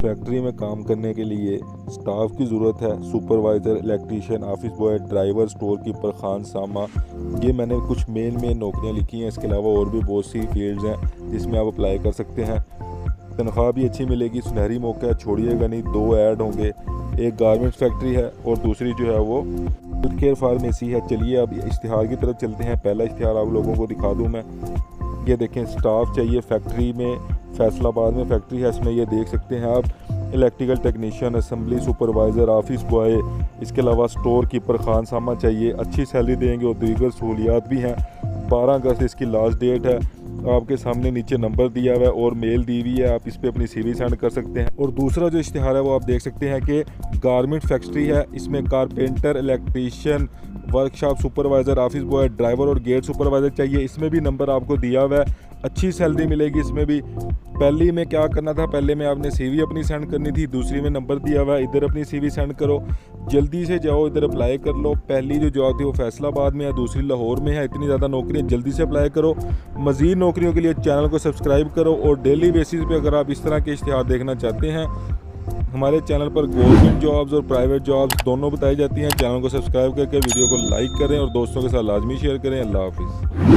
Factory में काम करने के लिए स्टाफ की ज़रूरत है। Supervisor, electrician, office boy, driver, store keeper, Khan सामा, ये मैंने कुछ मेन नौकरियां लिखी हैं। इसके अलावा और भी बहुत सी फील्ड्स हैं जिसमें आप अप्लाई कर सकते हैं। तनख्वाह भी अच्छी मिलेगी, सुनहरी मौका है, छोड़िएगा नहीं। 2 ऐड होंगे, एक गारमेंट फैक्ट्री है और दूसरी जो है वो हेल्थ केयर फार्मेसी है। चलिए अब इश्तिहार की तरफ चलते हैं। पहला इश्तिहार आप लोगों को दिखा दूँ मैं। ये देखें, स्टाफ चाहिए फैक्ट्री में, फैसलाबाद में फैक्ट्री है। इसमें ये देख सकते हैं आप, electrical technician, assembly supervisor, office boy, इसके अलावा स्टोर कीपर, खान सामा चाहिए। अच्छी सैलरी देंगे और दीगर सहूलियात भी हैं। 12 अगस्त इसकी लास्ट डेट है। आपके सामने नीचे नंबर दिया हुआ है और मेल दी हुई है, आप इस पर अपनी सीवी सेंड कर सकते हैं। और दूसरा जो इश्तिहार है वो आप देख सकते हैं कि गारमेंट फैक्ट्री है। इसमें carpenter, electrician, workshop supervisor, office boy, driver और गेट सुपरवाइज़र चाहिए। इसमें भी नंबर आपको दिया हुआ है, अच्छी सैलरी मिलेगी इसमें भी। पहली में क्या करना था, पहले में आपने सीवी अपनी सेंड करनी थी, दूसरी में नंबर दिया हुआ है, इधर अपनी सीवी सेंड करो। जल्दी से जाओ, इधर अप्लाई कर लो। पहली जो जॉब थी वो फैसलाबाद में है, दूसरी लाहौर में है। इतनी ज़्यादा नौकरियां, जल्दी से अप्लाई करो। मज़ीद नौकरियों के लिए चैनल को सब्सक्राइब करो और डेली बेसिस पे अगर आप इस तरह के इश्तिहार देखना चाहते हैं, हमारे चैनल पर गवर्नमेंट जॉब्स और प्राइवेट जॉब्स दोनों बताई जाती हैं। चैनल को सब्सक्राइब करके वीडियो को लाइक करें और दोस्तों के साथ लाजमी शेयर करें। अल्लाह हाफिज़।